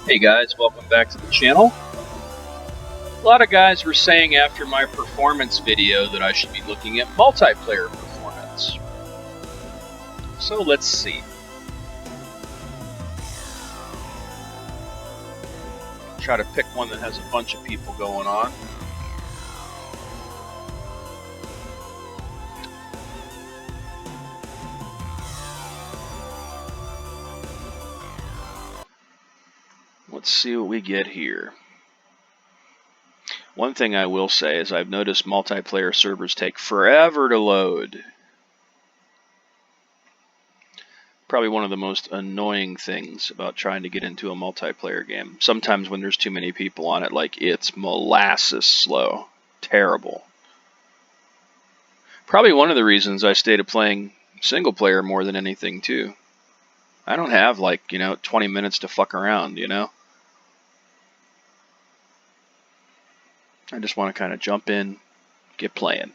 Hey guys, welcome back to the channel. A lot of guys were saying after my performance video that I should be looking at multiplayer performance. So let's see. Try to pick one that has a bunch of people going on. Let's see what we get here. One thing I will say is I've noticed multiplayer servers take forever to load. Probably one of the most annoying things about trying to get into a multiplayer game. Sometimes when there's too many people on it, like it's molasses slow. Terrible. Probably one of the reasons I stayed at playing single player more than anything too. I don't have 20 minutes to fuck around, I just want to kind of jump in, get playing.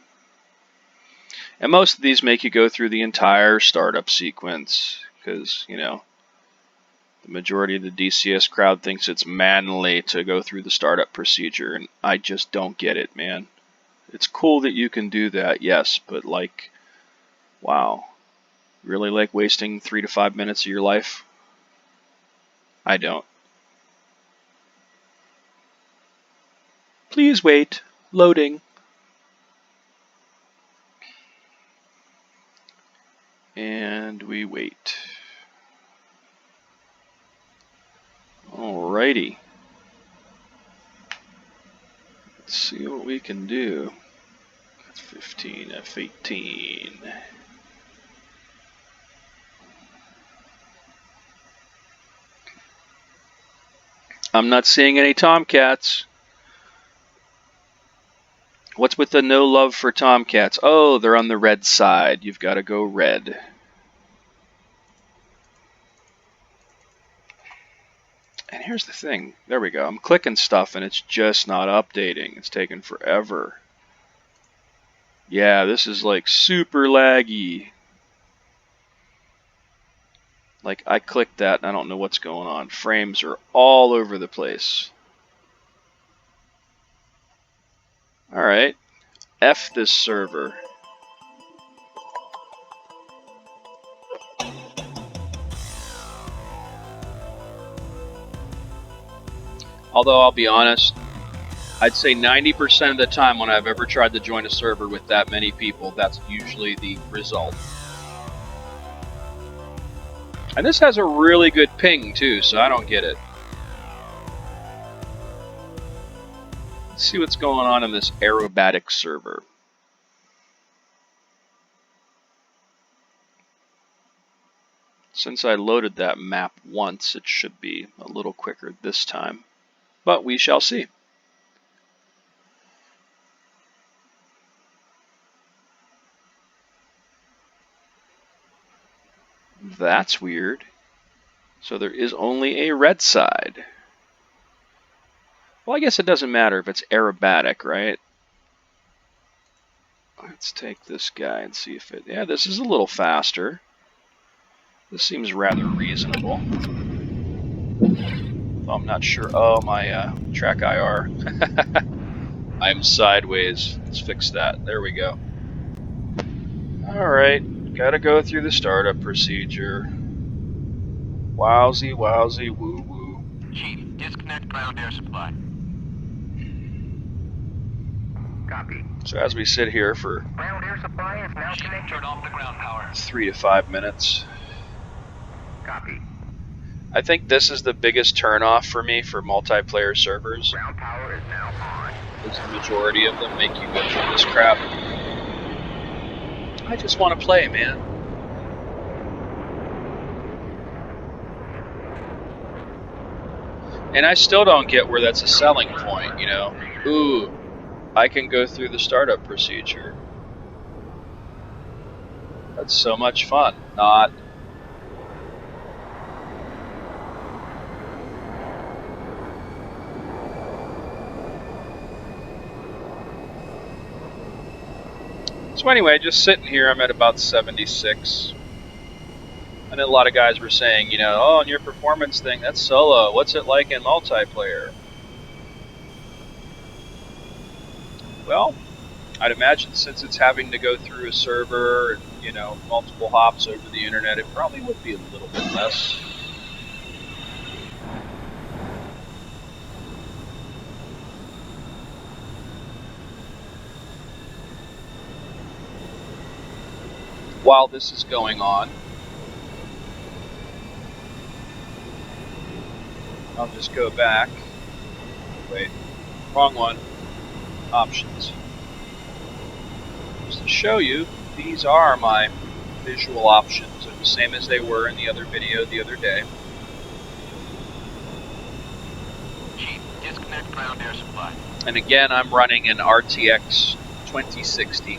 And most of these make you go through the entire startup sequence because, the majority of the DCS crowd thinks it's manly to go through the startup procedure, and I just don't get it, man. It's cool that you can do that, yes, but wow. Really like wasting 3 to 5 minutes of your life? I don't. Please wait. Loading. And we wait. Alrighty. Let's see what we can do. F15, F18. I'm not seeing any Tomcats. What's with the no love for Tomcats? Oh, they're on the red side. You've got to go red. And here's the thing. There we go. I'm clicking stuff and it's just not updating. It's taking forever. Yeah, this is super laggy. I clicked that and I don't know what's going on. Frames are all over the place. Alright. F this server. Although I'll be honest, I'd say 90% of the time when I've ever tried to join a server with that many people, that's usually the result. And this has a really good ping too, so I don't get it. Let's see what's going on in this aerobatic server. Since I loaded that map once, it should be a little quicker this time. But we shall see. That's weird. So there is only a red side. Well, I guess it doesn't matter if it's aerobatic, right? Let's take this guy and see if it... Yeah, this is a little faster. This seems rather reasonable. I'm not sure. Oh, my track IR. I'm sideways. Let's fix that. There we go. Alright. Gotta go through the startup procedure. Wowsy, wowsy, woo woo. Chief, disconnect ground air supply. Copy. So as we sit here for Ground air supply is now connected. Turn off the ground power. 3 to 5 minutes. Copy. I think this is the biggest turnoff for me for multiplayer servers. Ground power is now on. Because the majority of them make you go through this crap. I just want to play, man. And I still don't get where that's a selling point, Ooh, I can go through the startup procedure. That's so much fun. Not. So anyway, just sitting here, I'm at about 76. I know a lot of guys were saying, you know, oh, on your performance thing, that's solo. What's it like in multiplayer? Well, I'd imagine since it's having to go through a server and, you know, multiple hops over the internet, it probably would be a little bit less. While this is going on, I'll just go back. Wait, wrong one. Options. Just to show you, these are my visual options. They're the same as they were in the other video the other day. Chief, disconnect ground air supply. And again, I'm running an RTX 2060.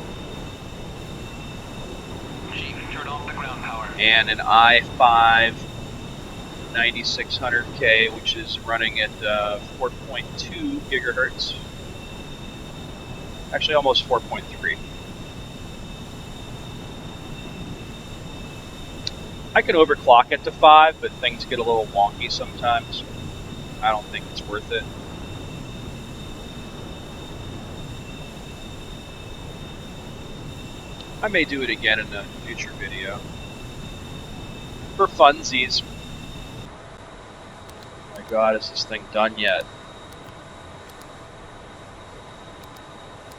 Chief, turn off the ground power. And an i5 9600K, which is running at 4.2 gigahertz. Actually, almost 4.3. I can overclock it to 5, but things get a little wonky sometimes. I don't think it's worth it. I may do it again in a future video. For funsies. Oh my god, is this thing done yet?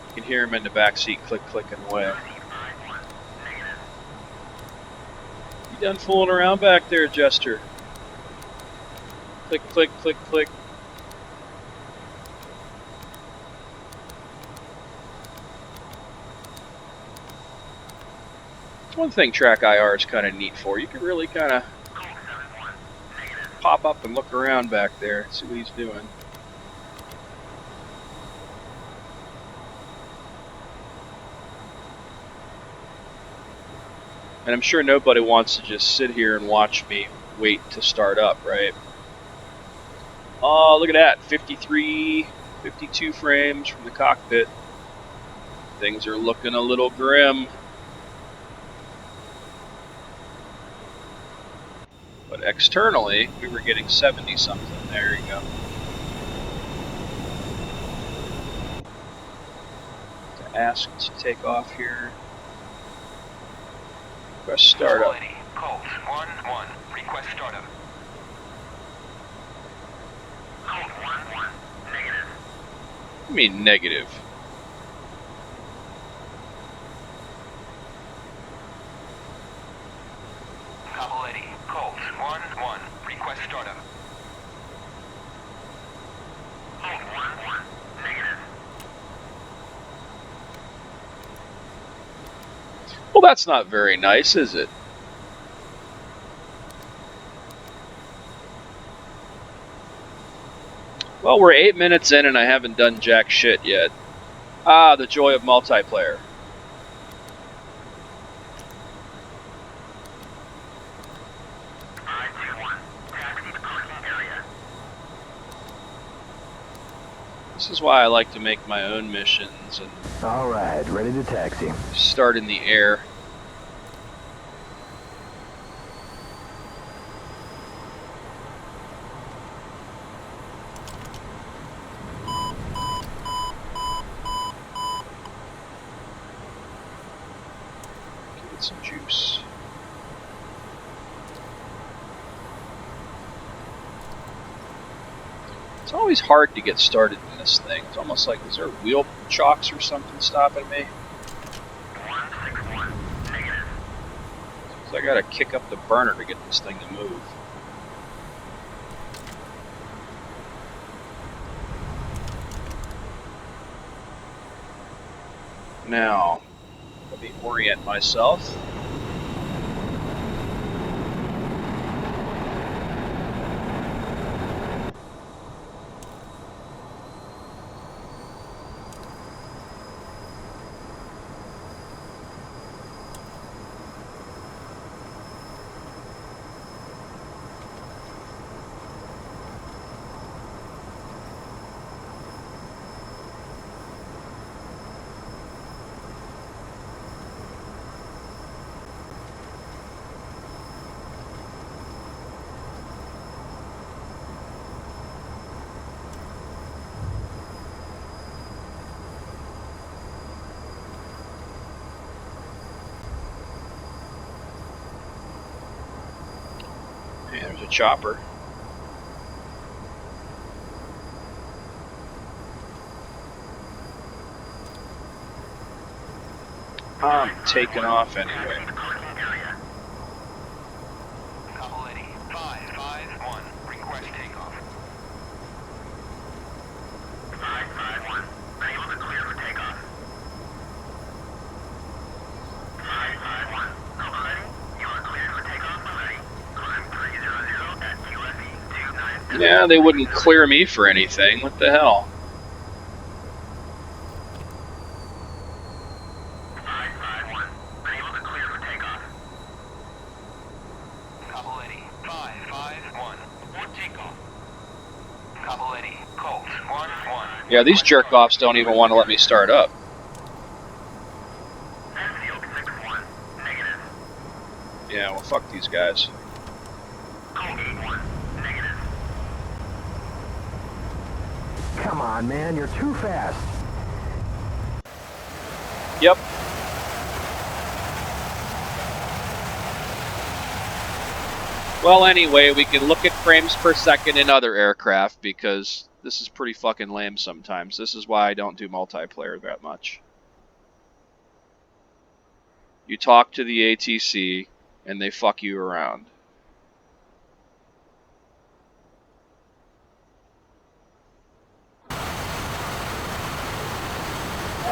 You can hear him in the backseat clicking away. You done fooling around back there, Jester? Click, click, click, click. One thing Track IR is kind of neat for. You can really kind of pop up and look around back there, see what he's doing. And I'm sure nobody wants to just sit here and watch me wait to start up, right? Oh, look at that. 53, 52 frames from the cockpit. Things are looking a little grim. But externally, we were getting 70 something. There you go. To ask to take off here. Request startup. Colt 1-1. Request startup. Colt 1-1. Negative. I mean negative. Copy. Colt 1-1. Request startup. Colt 1-1. Negative. Well, that's not very nice, is it? Well, we're 8 minutes in and I haven't done jack shit yet. Ah, the joy of multiplayer. I-21. Taxi to parking area. This is why I like to make my own missions and All right, ready to taxi. start in the air. Give it some juice. It's always hard to get started in this thing. It's almost like, is there wheel chocks or something stopping me? 161. Negative. So I gotta kick up the burner to get this thing to move. Now, let me orient myself. There's a chopper. I'm taking off anyway. Couple 80. 551. Request takeoff. 551. Are you able to clear for takeoff? 551. Couple ready? You are cleared for takeoff already. Climb 300 at QFE 29. Yeah, they wouldn't clear me for anything. What the hell? 551. Are you able to clear for takeoff? Couple 80. 551. Report takeoff. Couple 80. Colt 1-1. Yeah, these jerk-offs don't even want to let me start up. Enfield 6-1. Negative. Yeah, well, fuck these guys. Colt 8-1. Negative. Come on, man, you're too fast. Yep. Well, anyway, we can look at frames per second in other aircraft because this is pretty fucking lame sometimes. This is why I don't do multiplayer that much. You talk to the ATC and they fuck you around.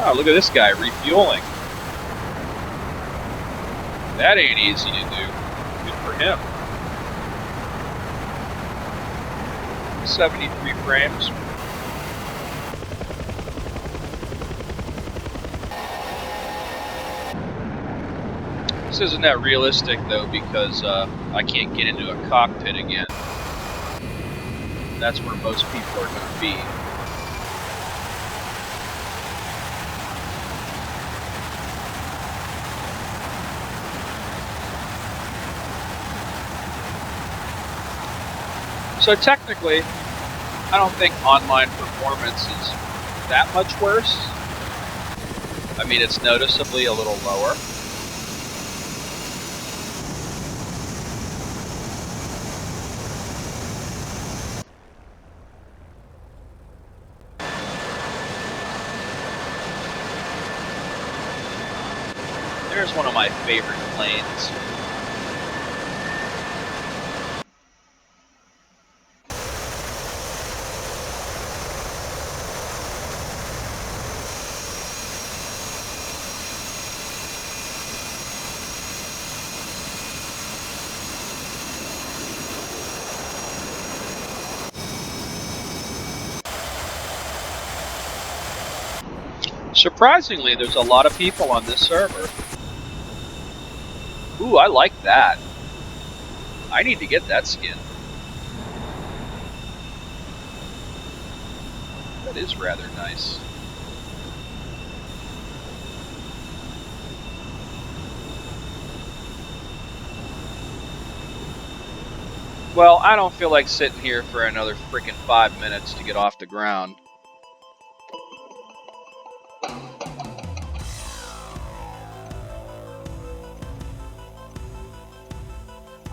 Oh, look at this guy refueling. That ain't easy to do. Good for him. 73 frames. This isn't that realistic though because I can't get into a cockpit again. That's where most people are going to be. So technically, I don't think online performance is that much worse. I mean, it's noticeably a little lower. There's one of my favorite planes. Surprisingly, there's a lot of people on this server. Ooh, I like that. I need to get that skin. That is rather nice. Well, I don't feel like sitting here for another freaking 5 minutes to get off the ground.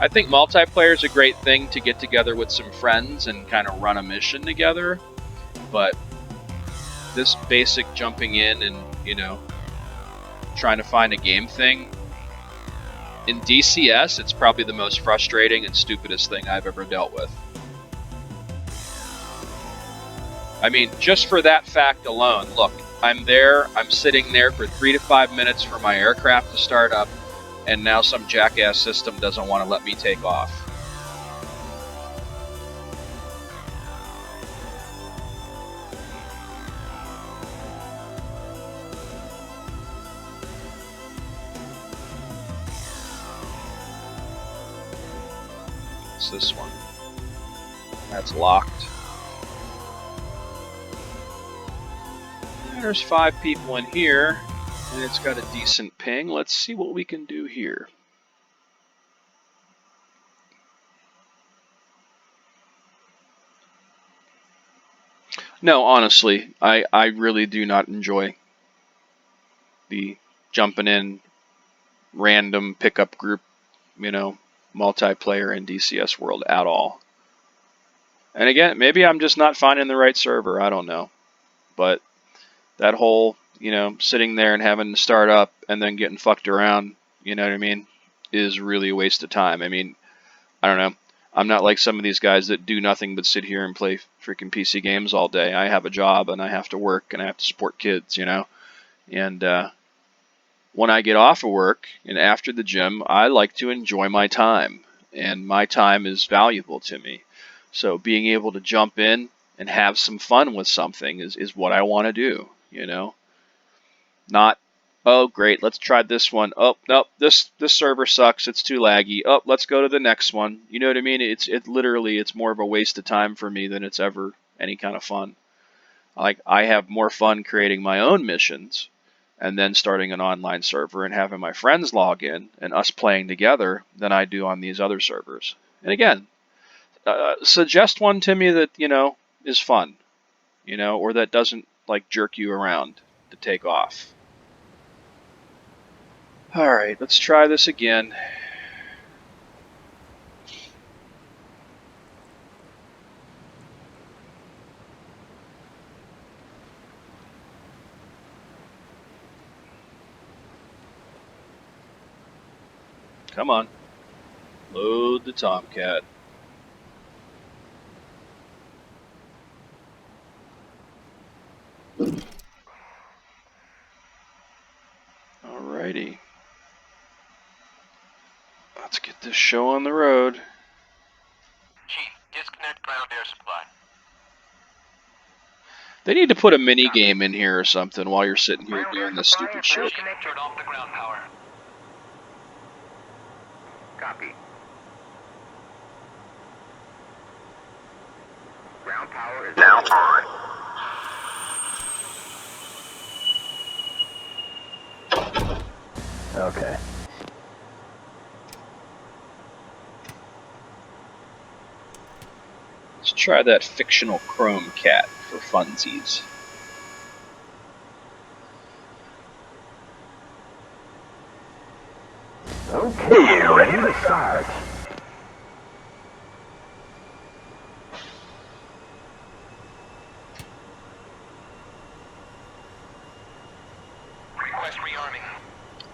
I think multiplayer is a great thing to get together with some friends and kind of run a mission together, but this basic jumping in and, you know, trying to find a game thing, in DCS, it's probably the most frustrating and stupidest thing I've ever dealt with. I mean, just for that fact alone, look, I'm there, I'm sitting there for 3 to 5 minutes for my aircraft to start up, and now some jackass system doesn't want to let me take off. What's this one? That's locked. And there's 5 people in here. And it's got a decent ping. Let's see what we can do here. No, honestly, I really do not enjoy the jumping in random pickup group, you know, multiplayer in DCS World at all. And again, maybe I'm just not finding the right server. I don't know. But that whole, sitting there and having to start up and then getting fucked around, you know what I mean, is really a waste of time. I mean, I don't know. I'm not like some of these guys that do nothing but sit here and play freaking PC games all day. I have a job and I have to work and I have to support kids, And when I get off of work and after the gym, I like to enjoy my time. And my time is valuable to me. So being able to jump in and have some fun with something is what I want to do, Not, oh great, let's try this one. Oh nope, this server sucks, it's too laggy. Oh, let's go to the next one. You know what I mean? It's more of a waste of time for me than it's ever any kind of fun. Like, I have more fun creating my own missions and then starting an online server and having my friends log in and us playing together than I do on these other servers. And again, suggest one to me that, is fun, or that doesn't, like, jerk you around to take off. Alright, let's try this again. Come on. Load the Tomcat. Alrighty. Let's get this show on the road. Chief, disconnect ground air supply. They need to put a mini game in here or something while you're sitting here doing this stupid shit. Chief, turn off the ground power. Copy. Ground power is now on. Okay. Let's try that fictional chrome cat for funsies. Okay, ready to start. Request rearming.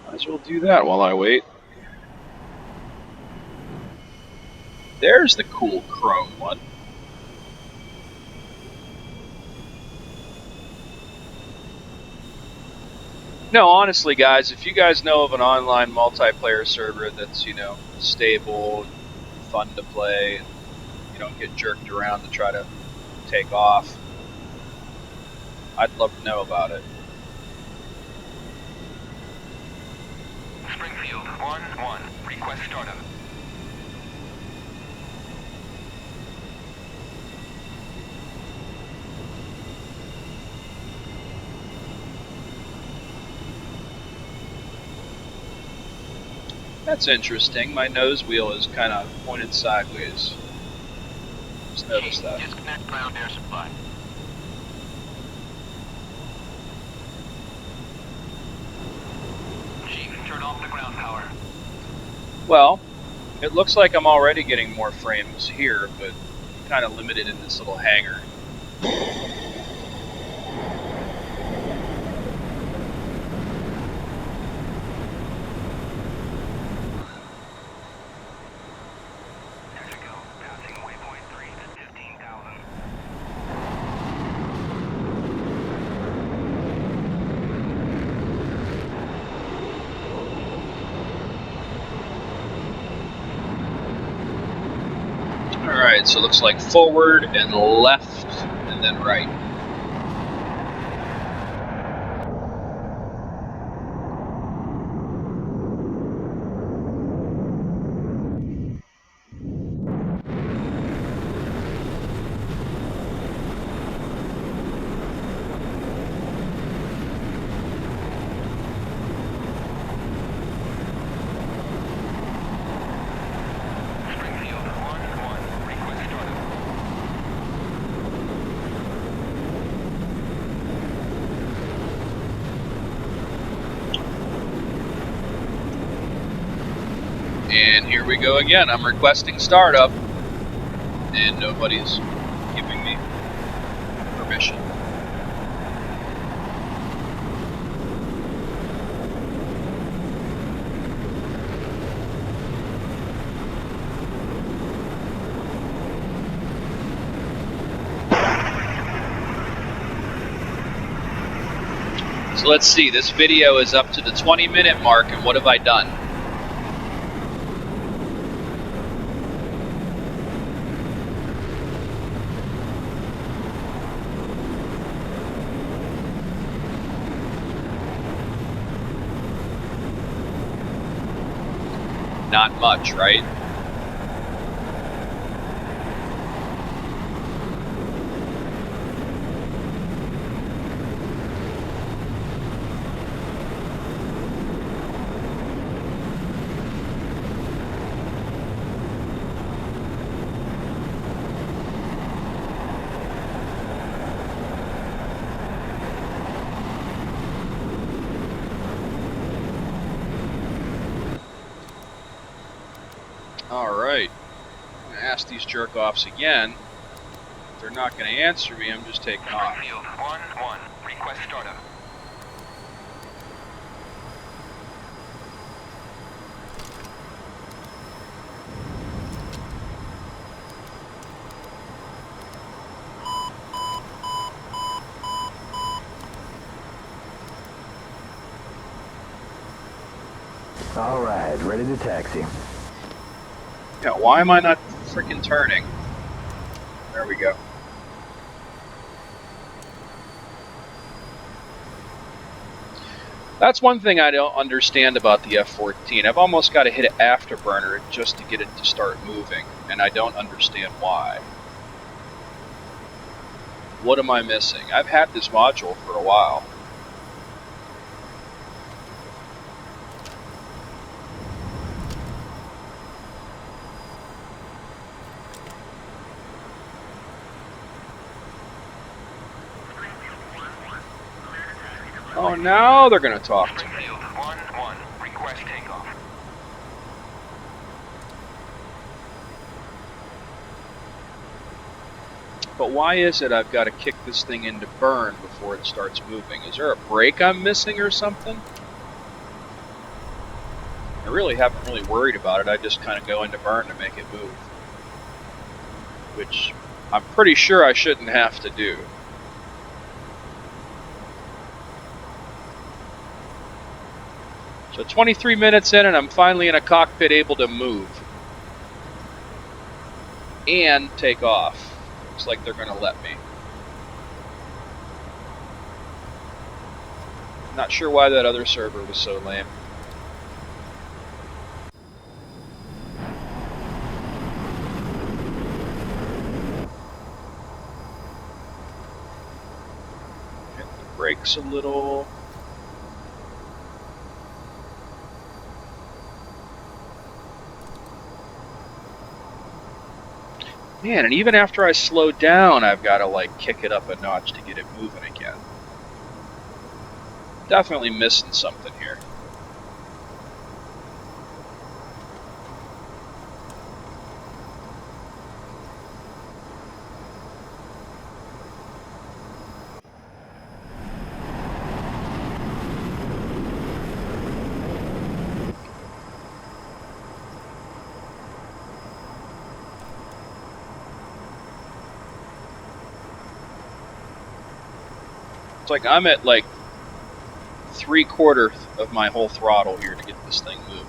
Might as well do that while I wait. There's the cool chrome one. No, honestly, guys, if you guys know of an online multiplayer server that's, stable, and fun to play, and you don't get jerked around to try to take off, I'd love to know about it. Springfield 1-1. Request startup. That's interesting. My nose wheel is kind of pointed sideways. Just noticed that. Disconnect ground air supply. Chief, turn off the ground power. Well, it looks like I'm already getting more frames here, but kind of limited in this little hangar. Alright, so it looks like forward and left and then right. Springfield 1-1. Request startup. And here we go again. I'm requesting startup, and nobody's giving me permission. So let's see, this video is up to the 20-minute mark, and what have I done? Not much, right? Alright, I'm going to ask these jerk-offs again. If they're not going to answer me, I'm just taking off. Field 1-1, request startup. All right, ready to taxi. Yeah, why am I not freaking turning? There we go. That's one thing I don't understand about the F-14. I've almost got to hit it afterburner just to get it to start moving, and I don't understand why. What am I missing? I've had this module for a while. Oh, now they're going to talk to me. Field 1-1, request takeoff. But why is it I've got to kick this thing into burn before it starts moving? Is there a brake I'm missing or something? I really haven't really worried about it. I just kind of go into burn to make it move. Which I'm pretty sure I shouldn't have to do. So 23 minutes in and I'm finally in a cockpit able to move. And take off. Looks like they're going to let me. Not sure why that other server was so lame. Hit the brakes a little. Man, and even after I slow down, I've got to like kick it up a notch to get it moving again. Definitely missing something here. It's like I'm at like 3/4 of my whole throttle here to get this thing moving.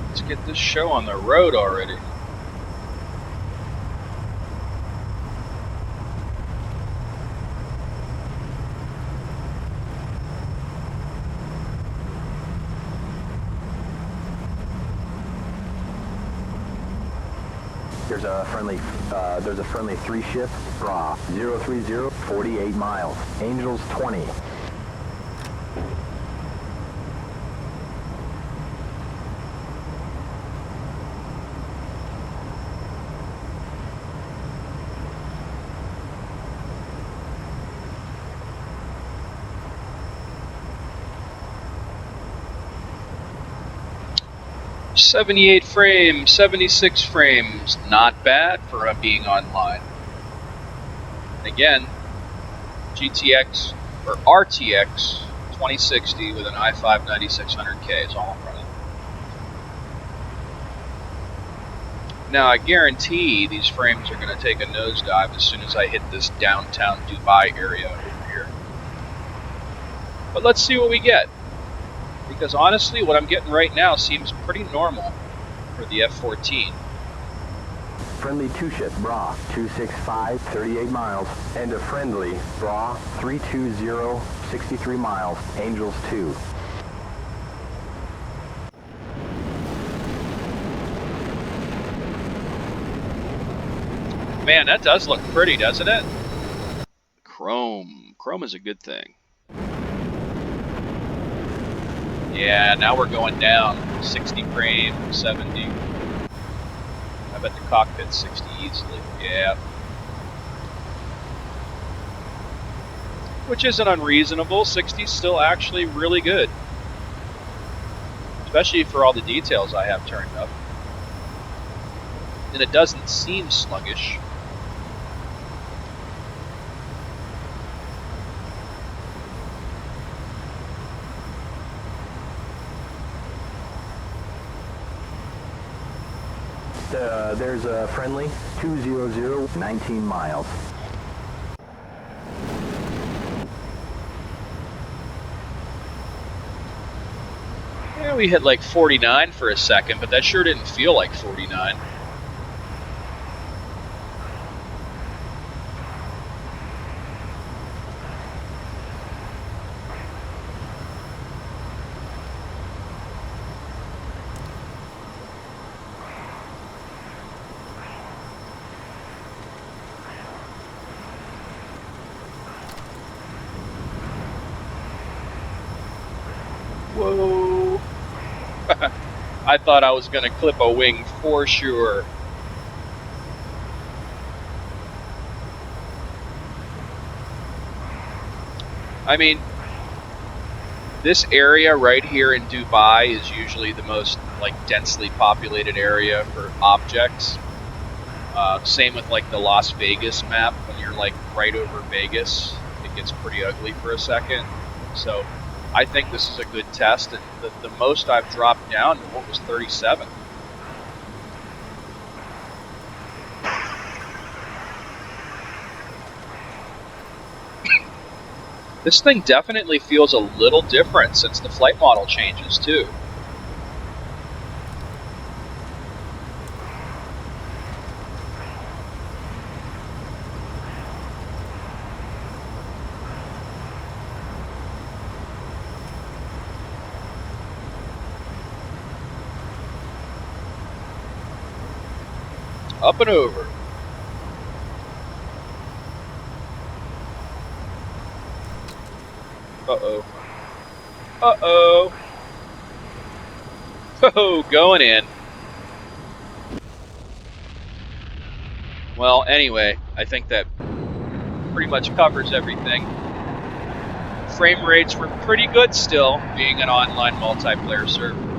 Let's get this show on the road already. There's a friendly 3-ship, Bra 030, 48 miles. Angels 20. "78 frames, 76 frames, not bad for being online." Again, GTX or RTX 2060 with an i5 9600K is all I'm running. Now I guarantee these frames are going to take a nosedive as soon as I hit this downtown Dubai area over here. But let's see what we get. Because honestly, what I'm getting right now seems pretty normal for the F-14. Friendly 2-ship, Bra 265, 38 miles. And a friendly Bra 320, 63 miles. Angels 2. Man, that does look pretty, doesn't it? Chrome. Chrome is a good thing. Yeah, now we're going down. 60 frames, 70. I bet the cockpit's 60 easily. Yeah. Which isn't unreasonable. 60's still actually really good. Especially for all the details I have turned up. And it doesn't seem sluggish. There's a friendly 200, 19 miles. Yeah, we hit like 49 for a second, but that sure didn't feel like 49. Whoa. I thought I was going to clip a wing for sure. I mean, this area right here in Dubai is usually the most like densely populated area for objects. Same with like the Las Vegas map. When you're like right over Vegas, it gets pretty ugly for a second. So I think this is a good test, and the most I've dropped down to what was 37. This thing definitely feels a little different since the flight model changes too. Up and over. Uh-oh. Uh-oh. Oh, going in. Well, anyway, I think that pretty much covers everything. Frame rates were pretty good still, being an online multiplayer server.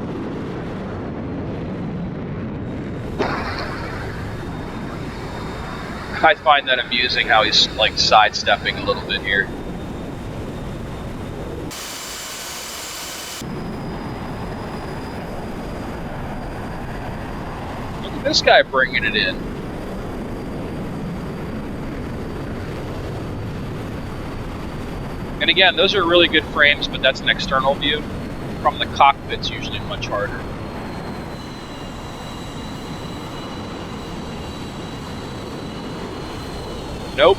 I find that amusing how he's like sidestepping a little bit here. Look at this guy bringing it in. And again, those are really good frames, but that's an external view. From the cockpit's usually much harder. Nope.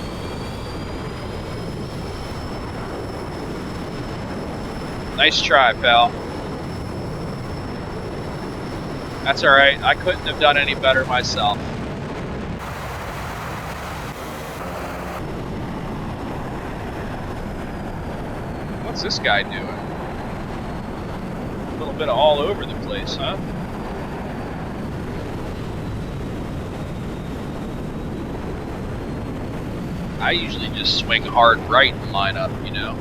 Nice try, pal. That's alright. I couldn't have done any better myself. What's this guy doing? A little bit of all over the place, huh? I usually just swing hard right and line up, you know.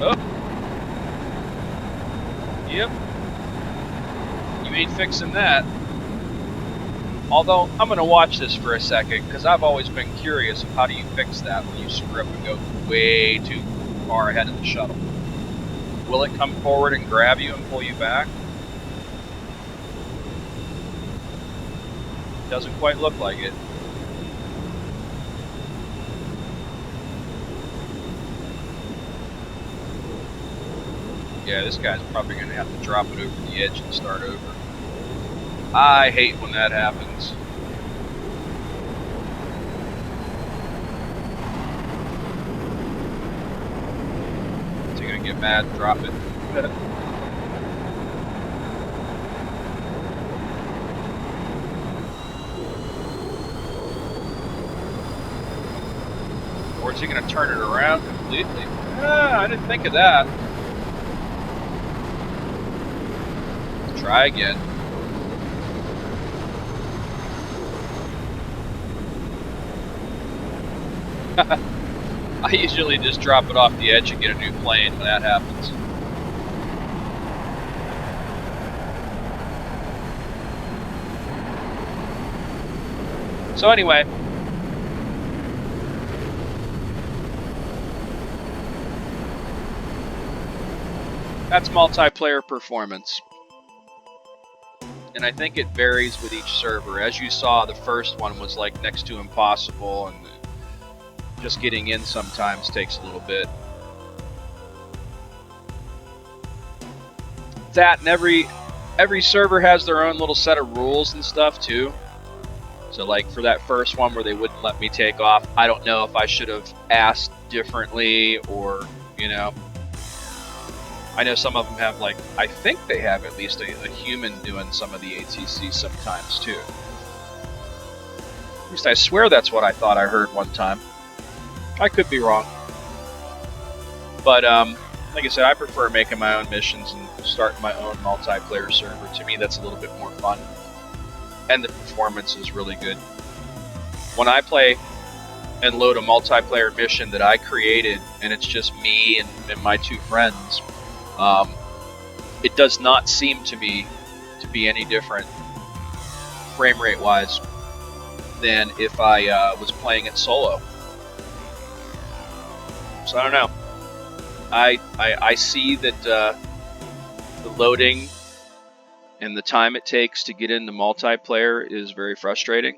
Oh. Yep. You ain't fixing that. Although, I'm going to watch this for a second, because I've always been curious of how do you fix that when you screw up and go way too far ahead of the shuttle. Will it come forward and grab you and pull you back? Doesn't quite look like it. Yeah, this guy's probably going to have to drop it over the edge and start over. I hate when that happens. Is he going to get mad and drop it? Or is he going to turn it around completely? I didn't think of that. Let's try again. I usually just drop it off the edge and get a new plane when that happens. So anyway, that's multiplayer performance. And I think it varies with each server. As you saw, the first one was like next to impossible, and just getting in sometimes takes a little bit. That, and every server has their own little set of rules and stuff too. So like for that first one where they wouldn't let me take off, I don't know if I should have asked differently, or, you know. I know some of them have, like, I think they have at least a human doing some of the ATC sometimes too. At least I swear that's what I thought I heard one time. I could be wrong. But, like I said, I prefer making my own missions and starting my own multiplayer server. To me, that's a little bit more fun. And the performance is really good. When I play and load a multiplayer mission that I created, and it's just me and my two friends, it does not seem to me to be any different frame rate wise than if I was playing it solo. So I don't know. I see that the loading and the time it takes to get into multiplayer is very frustrating,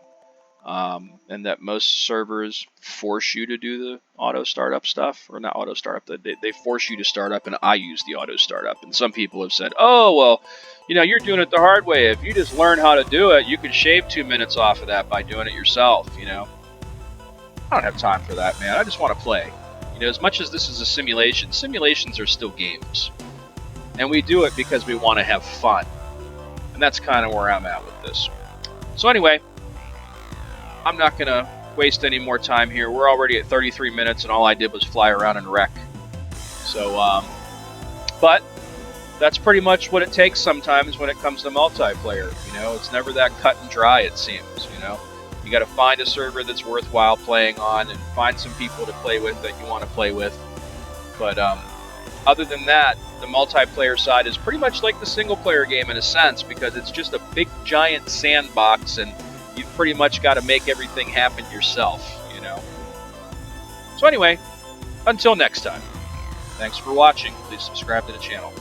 and that most servers force you to do the auto startup stuff, or not auto startup. They force you to start up, and I use the auto startup. And some people have said, "Oh well, you know, you're doing it the hard way. If you just learn how to do it, you can shave 2 minutes off of that by doing it yourself." You know, I don't have time for that, man. I just want to play. You know, as much as this is a simulation, simulations are still games. And we do it because we want to have fun. And that's kind of where I'm at with this. So anyway, I'm not going to waste any more time here. We're already at 33 minutes, and all I did was fly around and wreck. So, but that's pretty much what it takes sometimes when it comes to multiplayer. You know, it's never that cut and dry, it seems, you know. You got to find a server that's worthwhile playing on, and find some people to play with that you want to play with. But other than that, the multiplayer side is pretty much like the single player game in a sense, because it's just a big giant sandbox, and you've pretty much got to make everything happen yourself, you know. So anyway, until next time, thanks for watching. Please subscribe to the channel.